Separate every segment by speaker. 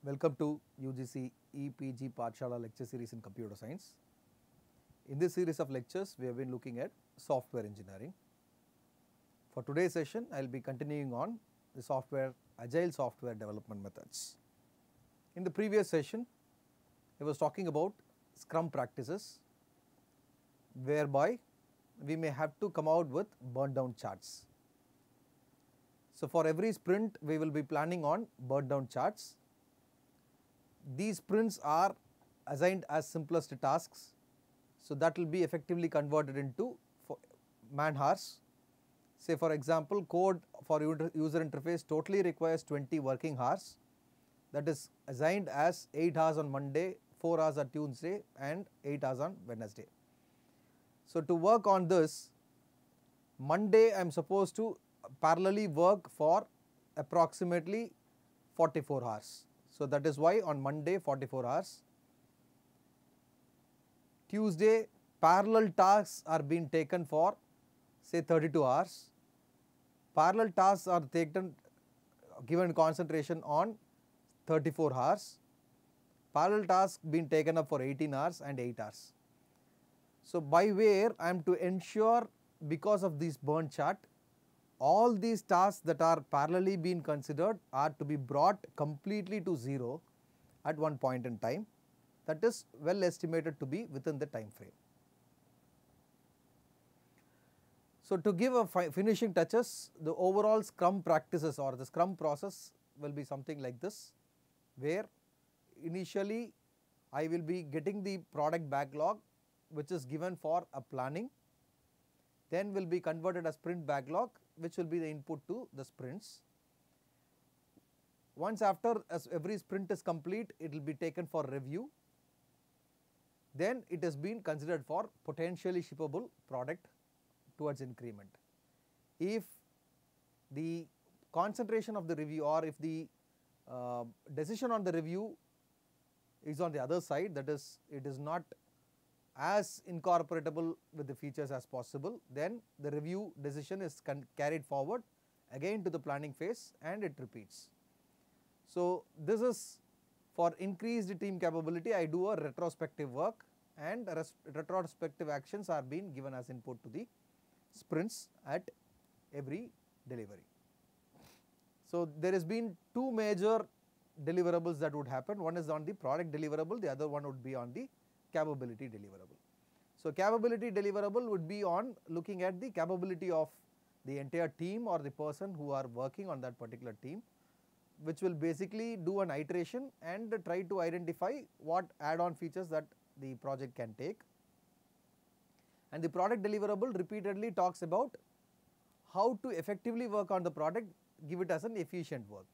Speaker 1: Welcome to UGC EPG Pathshala lecture series in computer science. In this series of lectures, we have been looking at software engineering. For today's session, I will be continuing on the agile software development methods. In the previous session, I was talking about Scrum practices, whereby we may have to come out with burn down charts. So for every sprint, we will be planning on burn down charts. These sprints are assigned as simplest tasks, so that will be effectively converted into man hours. Say for example, code for user interface totally requires 20 working hours, that is assigned as 8 hours on Monday, 4 hours on Tuesday and 8 hours on Wednesday. So to work on this, Monday I am supposed to parallelly work for approximately 44 hours. So that is why on Monday 44 hours. Tuesday parallel tasks are being taken for say 32 hours. Parallel tasks are given concentration on 34 hours. Parallel tasks being taken up for 18 hours and 8 hours. So by where I am to ensure, because of this burn chart, all these tasks that are parallelly being considered are to be brought completely to zero at one point in time, that is well estimated to be within the time frame. So to give a finishing touches, the overall Scrum practices or the Scrum process will be something like this, where initially I will be getting the product backlog, which is given for a planning, then will be converted as sprint backlog, which will be the input to the sprints. Once after every sprint is complete, it will be taken for review. Then it has been considered for potentially shippable product towards increment. If the concentration of the review, or if the decision on the review is on the other side, that is it is not as incorporatable with the features as possible, then the review decision is carried forward again to the planning phase and it repeats. So this is for increased team capability. I do a retrospective work, and retrospective actions are being given as input to the sprints at every delivery. So there has been two major deliverables that would happen. One is on the product deliverable, the other one would be on the capability deliverable. So capability deliverable would be on looking at the capability of the entire team or the person who are working on that particular team, which will basically do an iteration and try to identify what add-on features that the project can take. And the product deliverable repeatedly talks about how to effectively work on the product, give it as an efficient work.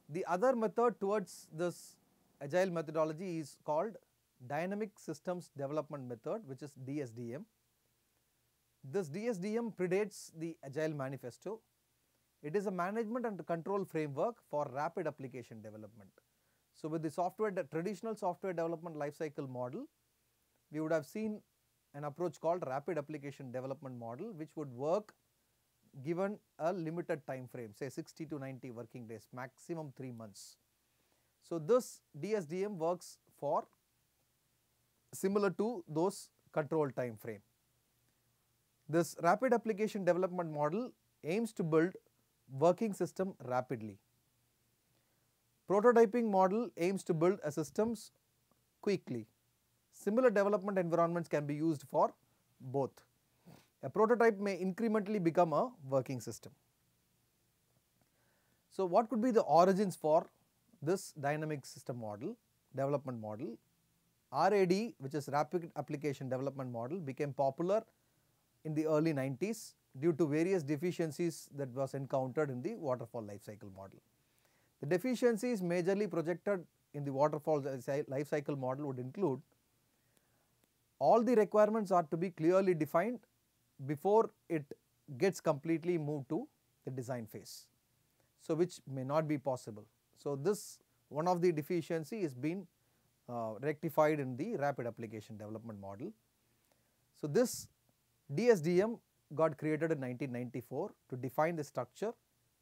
Speaker 1: The other method towards this agile methodology is called dynamic systems development method, which is DSDM. This DSDM predates the Agile manifesto. It is a management and control framework for rapid application development. So with the traditional software development lifecycle model, we would have seen an approach called rapid application development model, which would work given a limited time frame, say 60 to 90 working days, maximum 3 months. So this DSDM works for similar to those control time frame. This rapid application development model aims to build working system rapidly. Prototyping model aims to build a systems quickly. Similar development environments can be used for both. A prototype may incrementally become a working system. So what could be the origins for this dynamic system model, development model? RAD, which is rapid application development model, became popular in the early 90s due to various deficiencies that was encountered in the waterfall lifecycle model. The deficiencies majorly projected in the waterfall lifecycle model would include: all the requirements are to be clearly defined before it gets completely moved to the design phase, so which may not be possible. So this one of the deficiency is being rectified in the rapid application development model. So this DSDM got created in 1994 to define the structure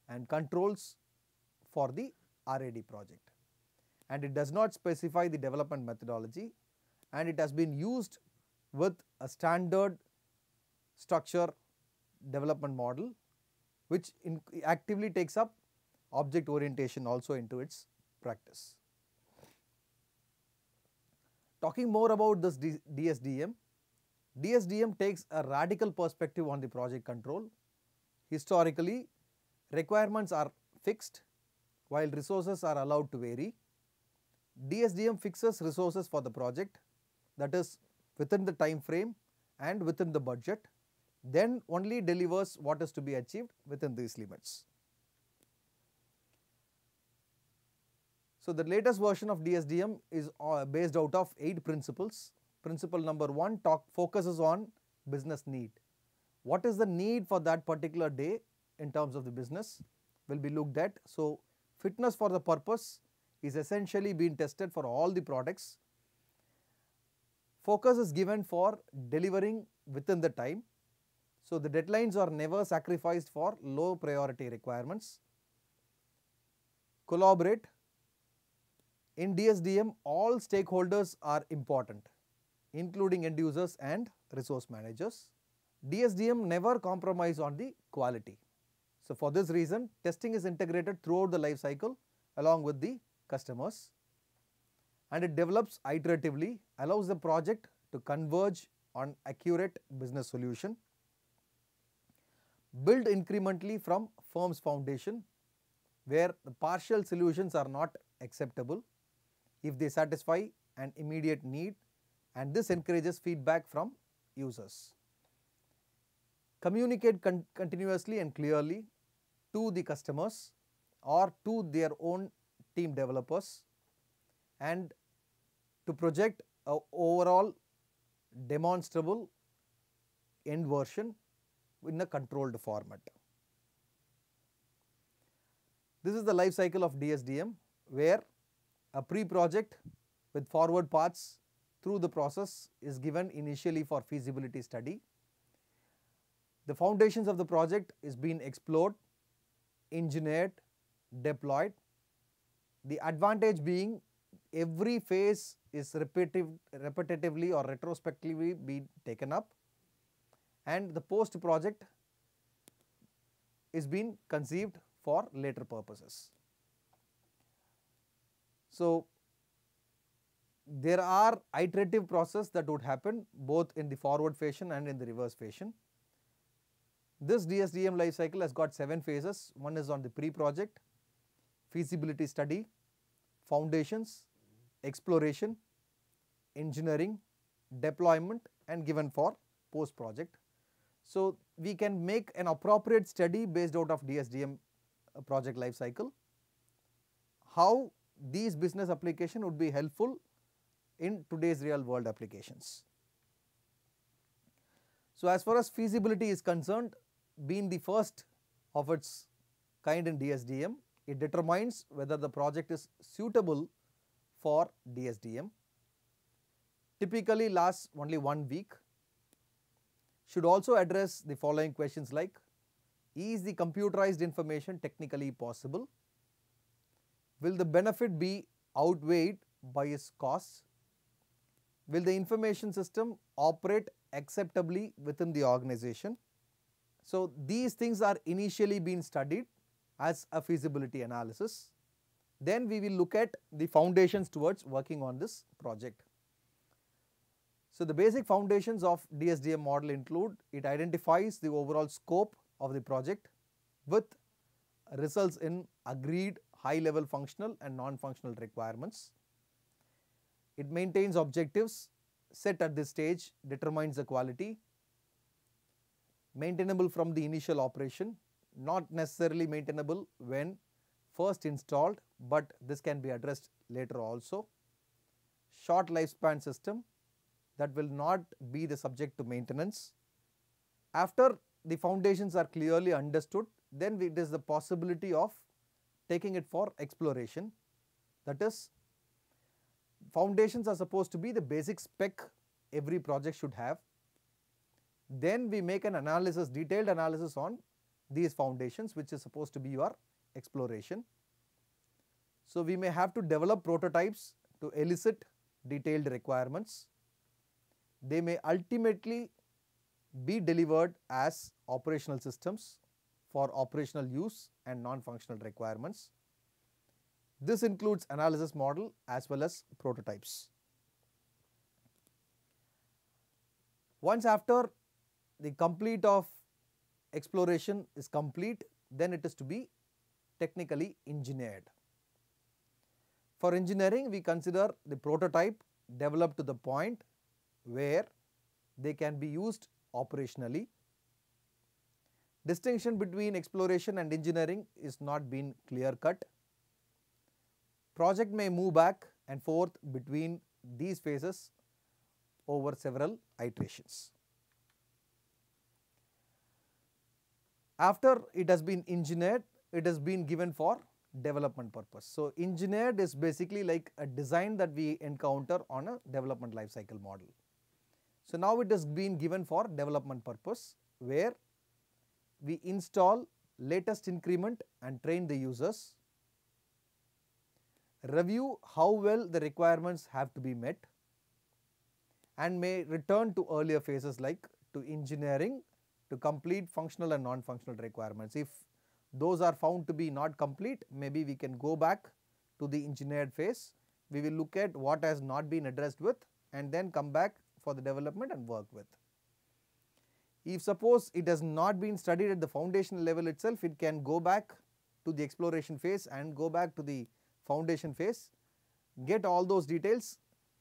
Speaker 1: and controls for the RAD project, and it does not specify the development methodology, and it has been used with a standard structure development model which actively takes up object orientation also into its practice. Talking more about this DSDM, DSDM takes a radical perspective on the project control. Historically, requirements are fixed while resources are allowed to vary. DSDM fixes resources for the project, that is within the time frame and within the budget, then only delivers what is to be achieved within these limits. So, the latest version of DSDM is based out of 8 principles. Principle number 1 focuses on business need. What is the need for that particular day in terms of the business will be looked at. So, fitness for the purpose is essentially being tested for all the products. Focus is given for delivering within the time. So, the deadlines are never sacrificed for low priority requirements. Collaborate. In DSDM, all stakeholders are important, including end users and resource managers. DSDM never compromise on the quality. So, for this reason, testing is integrated throughout the life cycle along with the customers, and it develops iteratively, allows the project to converge on accurate business solution. Build incrementally from firm's foundation, where the partial solutions are not acceptable if they satisfy an immediate need, and this encourages feedback from users. Communicate continuously and clearly to the customers or to their own team developers, and to project an overall demonstrable end version in a controlled format. This is the life cycle of DSDM, where a pre-project with forward paths through the process is given initially for feasibility study. The foundations of the project is being explored, engineered, deployed. The advantage being every phase is repetitively or retrospectively being taken up, and the post project is being conceived for later purposes. So, there are iterative process that would happen both in the forward fashion and in the reverse fashion. This DSDM life cycle has got 7 phases. One is on the pre-project, feasibility study, foundations, exploration, engineering, deployment, and given for post-project. So, we can make an appropriate study based out of DSDM project life cycle, how these business application would be helpful in today's real world applications. So, as far as feasibility is concerned, being the first of its kind in DSDM, it determines whether the project is suitable for DSDM. Typically lasts only 1 week. Should also address the following questions like: is the computerized information technically possible? Will the benefit be outweighed by its costs? Will the information system operate acceptably within the organization? So, these things are initially being studied as a feasibility analysis. Then we will look at the foundations towards working on this project. So, the basic foundations of DSDM model include: it identifies the overall scope of the project with results in agreed high level functional and non-functional requirements. It maintains objectives set at this stage, determines the quality, maintainable from the initial operation, not necessarily maintainable when first installed, but this can be addressed later also. Short lifespan system that will not be the subject to maintenance. After the foundations are clearly understood, then it is the possibility of taking it for exploration. That is, foundations are supposed to be the basic spec every project should have. Then we make an analysis, detailed analysis on these foundations, which is supposed to be your exploration. So we may have to develop prototypes to elicit detailed requirements. They may ultimately be delivered as operational systems for operational use and non-functional requirements. This includes analysis model as well as prototypes. Once after the complete of exploration is complete, then it is to be technically engineered. For engineering, we consider the prototype developed to the point where they can be used operationally. Distinction between exploration and engineering is not been clear cut. Project may move back and forth between these phases over several iterations. After it has been engineered, it has been given for development purpose. So engineered is basically like a design that we encounter on a development life cycle model. So now it has been given for development purpose, where we install latest increment and train the users, review how well the requirements have to be met, and may return to earlier phases like to engineering to complete functional and non-functional requirements. If those are found to be not complete, maybe we can go back to the engineered phase. We will look at what has not been addressed with and then come back for the development and work with. If suppose it has not been studied at the foundational level itself, it can go back to the exploration phase and go back to the foundation phase, get all those details,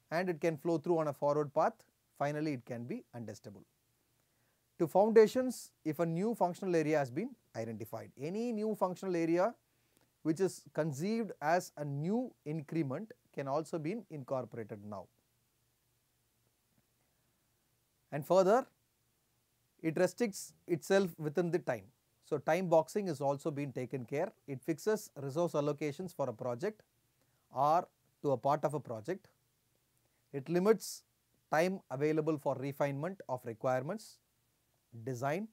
Speaker 1: and it can flow through on a forward path. Finally, it can be untestable. To foundations, if a new functional area has been identified, any new functional area which is conceived as a new increment can also be incorporated now. And further, it restricts itself within the time. So time boxing is also being taken care. It fixes resource allocations for a project or to a part of a project. It limits time available for refinement of requirements, design,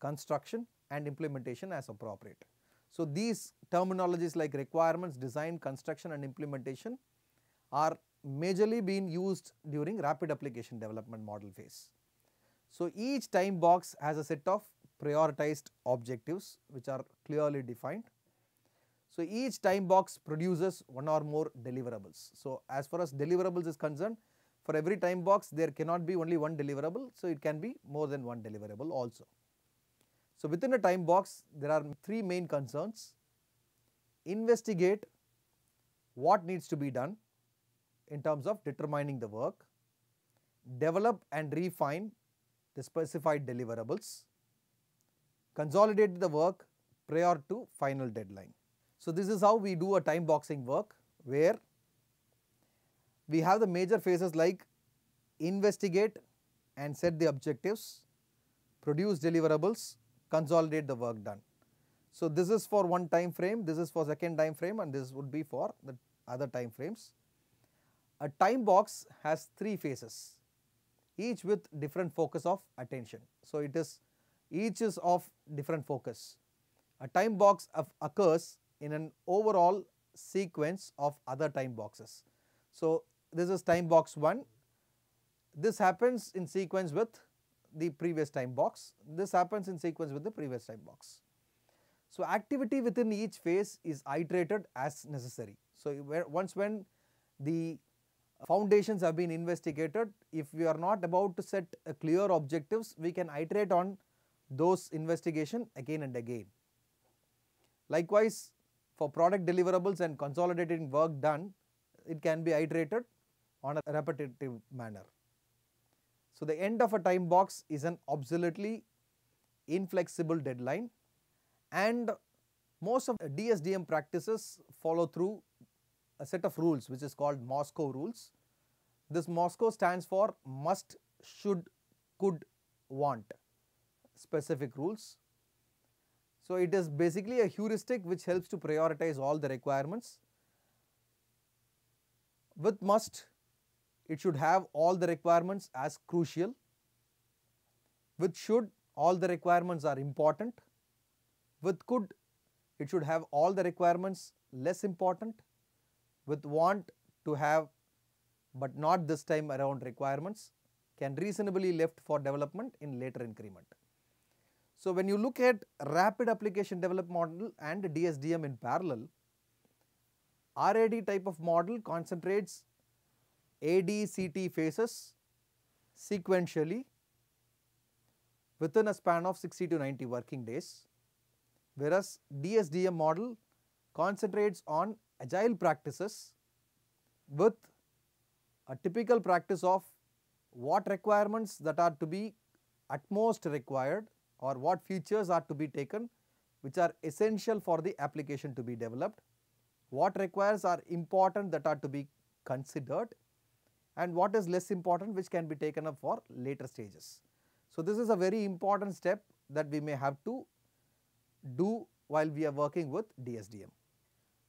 Speaker 1: construction and implementation as appropriate. So these terminologies like requirements, design, construction and implementation are majorly being used during rapid application development model phase. So each time box has a set of prioritized objectives which are clearly defined. So each time box produces one or more deliverables. So as far as deliverables is concerned, for every time box there cannot be only one deliverable, so it can be more than one deliverable also. So within a time box there are three main concerns: investigate what needs to be done in terms of determining the work, develop and refine the specified deliverables, consolidate the work prior to final deadline. So this is how we do a time boxing work, where we have the major phases like investigate and set the objectives, produce deliverables, consolidate the work done. So this is for one time frame, this is for second time frame, and this would be for the other time frames. A time box has three phases, each with different focus of attention. So it is each is of different focus. A time box occurs in an overall sequence of other time boxes. So this is time box 1. This happens in sequence with the previous time box. This happens in sequence with the previous time box. So activity within each phase is iterated as necessary. So once when the foundations have been investigated, if we are not about to set a clear objectives, we can iterate on those investigation again and again. Likewise, for product deliverables and consolidating work done, it can be iterated on a repetitive manner. So the end of a time box is an absolutely inflexible deadline, and most of DSDM practices follow through a set of rules which is called Moscow rules. This Moscow stands for must, should, could, want, specific rules. So it is basically a heuristic which helps to prioritize all the requirements. With must, it should have all the requirements as crucial. With should, all the requirements are important. With could, it should have all the requirements less important with want to have but not this time around requirements can reasonably left for development in later increment. So when you look at rapid application development model and DSDM in parallel, RAD type of model concentrates AD-CT phases sequentially within a span of 60 to 90 working days, whereas DSDM model concentrates on agile practices with a typical practice of what requirements that are to be at most required or what features are to be taken which are essential for the application to be developed, what requires are important that are to be considered, and what is less important which can be taken up for later stages. So this is a very important step that we may have to do while we are working with DSDM.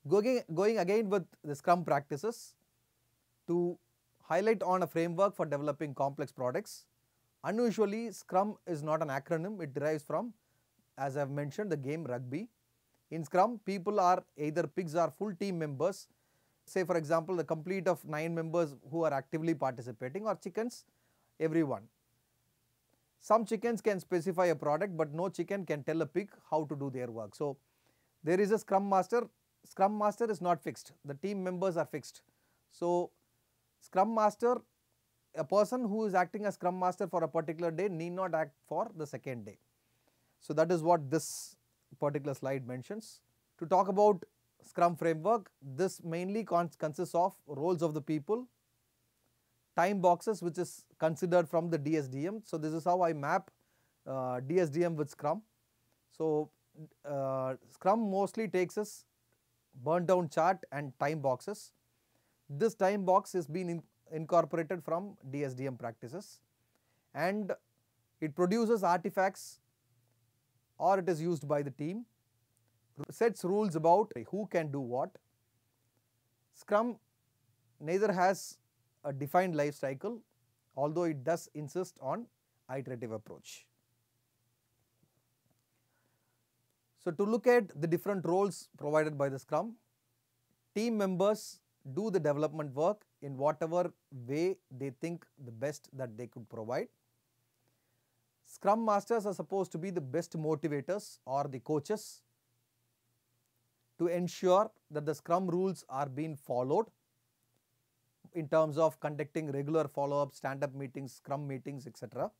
Speaker 1: Going again with the Scrum practices to highlight on a framework for developing complex products. Unusually, Scrum is not an acronym, it derives from, as I have mentioned, the game rugby. In Scrum, people are either pigs or full team members. Say for example, the complete of 9 members who are actively participating, or chickens, everyone. Some chickens can specify a product, but no chicken can tell a pig how to do their work. So there is a Scrum Master. Scrum Master is not fixed, the team members are fixed. So Scrum Master, a person who is acting as Scrum Master for a particular day need not act for the second day. So that is what this particular slide mentions. To talk about Scrum framework, this mainly consists of roles of the people, time boxes which is considered from the DSDM. So this is how I map DSDM with Scrum. So Scrum mostly takes us burn down chart and time boxes. This time box is being incorporated from DSDM practices, and it produces artifacts or it is used by the team, sets rules about who can do what. Scrum neither has a defined life cycle, although it does insist on iterative approach. So to look at the different roles provided by the Scrum, team members do the development work in whatever way they think the best that they could provide. Scrum Masters are supposed to be the best motivators or the coaches to ensure that the Scrum rules are being followed in terms of conducting regular follow-up, stand-up meetings, Scrum meetings, etc.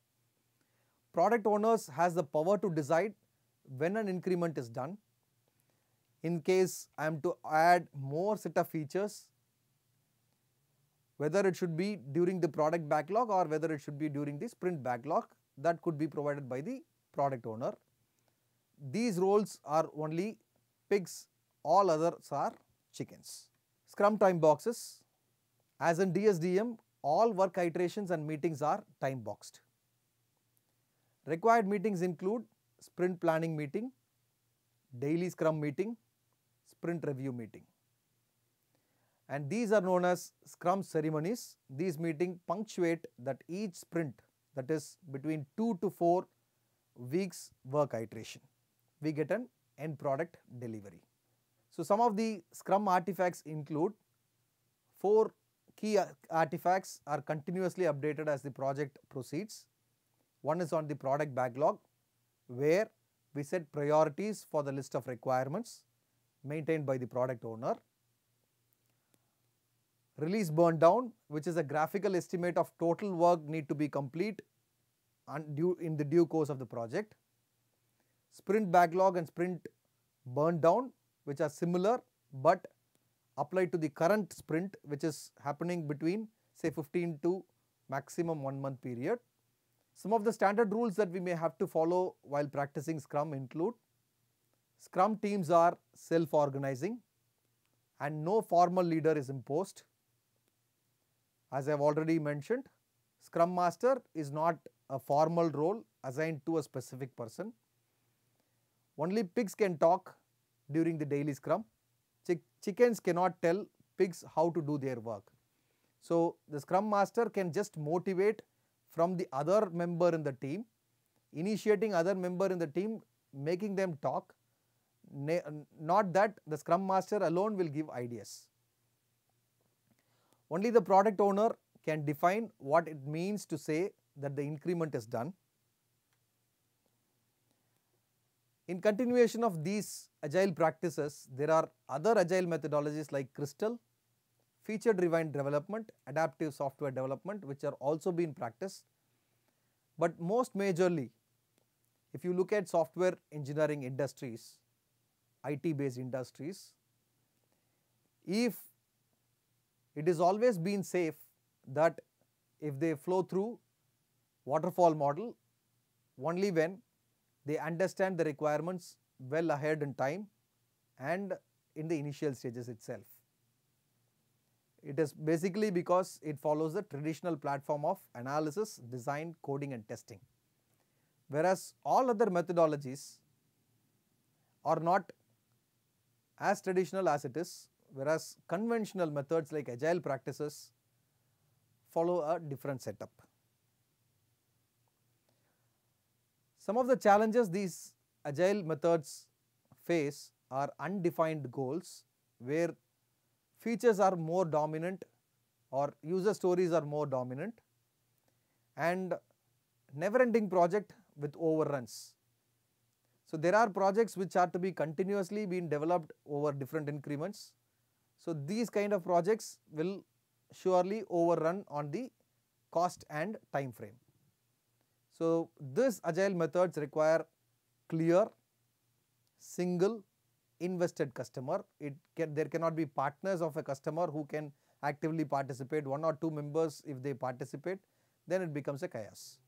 Speaker 1: Product owners has the power to decide when an increment is done. In case I am to add more set of features, whether it should be during the product backlog or whether it should be during the sprint backlog, that could be provided by the product owner. These roles are only pigs, all others are chickens. Scrum time boxes. As in DSDM, all work iterations and meetings are time boxed. Required meetings include sprint planning meeting, daily Scrum meeting, sprint review meeting. And these are known as Scrum ceremonies. These meetings punctuate that each sprint, that is between 2 to 4 weeks work iteration, we get an end product delivery. So some of the Scrum artifacts include 4 key artifacts are continuously updated as the project proceeds. One is on the product backlog, where we set priorities for the list of requirements maintained by the product owner. Release burn down, which is a graphical estimate of total work need to be complete in the due course of the project. Sprint backlog and sprint burn down, which are similar but applied to the current sprint, which is happening between say 15 to maximum 1 month period. Some of the standard rules that we may have to follow while practicing Scrum include: Scrum teams are self-organizing and no formal leader is imposed. As I have already mentioned, Scrum Master is not a formal role assigned to a specific person. Only pigs can talk during the daily Scrum. Chickens cannot tell pigs how to do their work. So the Scrum Master can just motivate from the other member in the team, initiating other member in the team, making them talk, not that the Scrum Master alone will give ideas. Only the product owner can define what it means to say that the increment is done. In continuation of these agile practices, there are other agile methodologies like Crystal, feature-driven development, adaptive software development, which are also being practiced. But most majorly, if you look at software engineering industries, IT-based industries, if it is always been safe that if they flow through waterfall model, only when they understand the requirements well ahead in time and in the initial stages itself. It is basically because it follows the traditional platform of analysis, design, coding and testing. Whereas all other methodologies are not as traditional as it is, whereas conventional methods like agile practices follow a different setup. Some of the challenges these agile methods face are undefined goals, where features are more dominant or user stories are more dominant, and never-ending project with overruns. So there are projects which are to be continuously being developed over different increments. So these kind of projects will surely overrun on the cost and time frame. So these agile methods require clear, single, invested customer. There cannot be partners of a customer who can actively participate. One or two members, if they participate, then it becomes a chaos.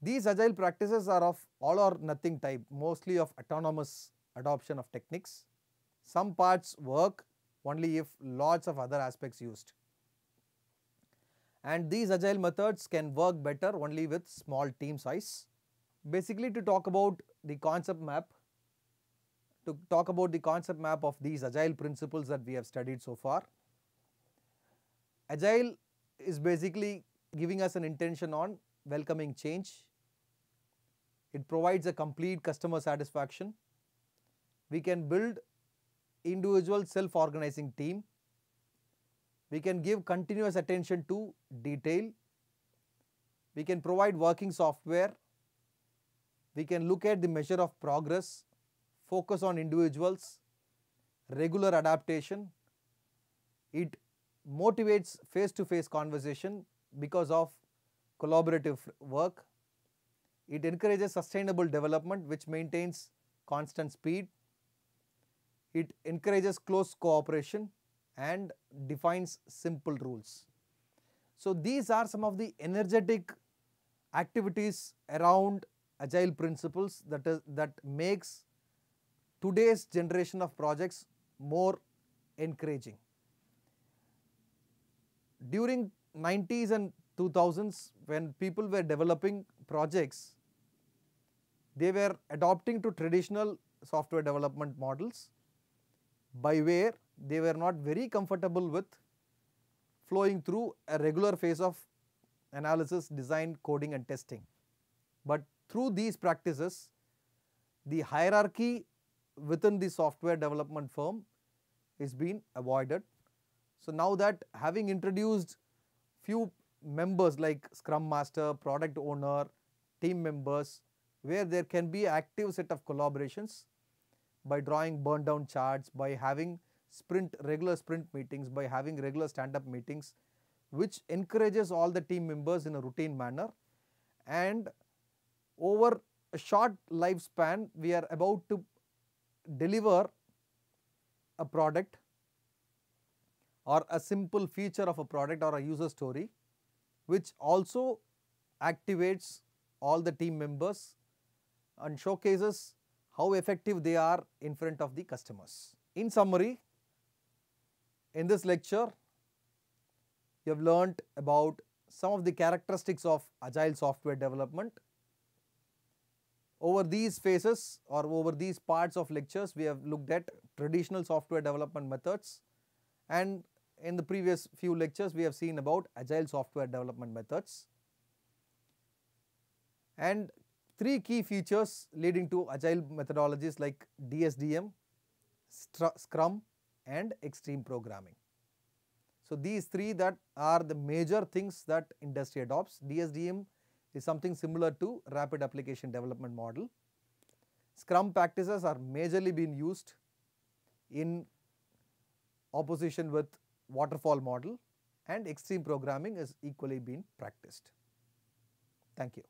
Speaker 1: These agile practices are of all or nothing type, mostly of autonomous adoption of techniques. Some parts work only if lots of other aspects used. And these agile methods can work better only with small team size. Basically, to talk about the concept map of these agile principles that we have studied so far. Agile is basically giving us an intention on welcoming change. It provides a complete customer satisfaction. We can build individual self-organizing team. We can give continuous attention to detail. We can provide working software. We can look at the measure of progress, focus on individuals, regular adaptation. It motivates face-to-face conversation because of collaborative work. It encourages sustainable development which maintains constant speed. It encourages close cooperation and defines simple rules. So these are some of the energetic activities around agile principles that makes today's generation of projects more encouraging. During 90s and 2000s, when people were developing projects, they were adopting to traditional software development models, by where they were not very comfortable with flowing through a regular phase of analysis, design, coding and testing. But through these practices, the hierarchy within the software development firm is being avoided. So now that having introduced few members like Scrum Master, Product Owner, team members, where there can be active set of collaborations by drawing burn down charts, by having regular sprint meetings, by having regular stand-up meetings, which encourages all the team members in a routine manner. And over a short lifespan, we are about to deliver a product or a simple feature of a product or a user story, which also activates all the team members and showcases how effective they are in front of the customers. In summary, in this lecture, you have learnt about some of the characteristics of agile software development. Over these phases or over these parts of lectures, we have looked at traditional software development methods, and in the previous few lectures, we have seen about agile software development methods. And Three key features leading to agile methodologies like DSDM, Scrum and extreme programming. So these three that are the major things that industry adopts. DSDM is something similar to rapid application development model. Scrum practices are majorly being used in opposition with waterfall model, and extreme programming is equally being practiced. Thank you.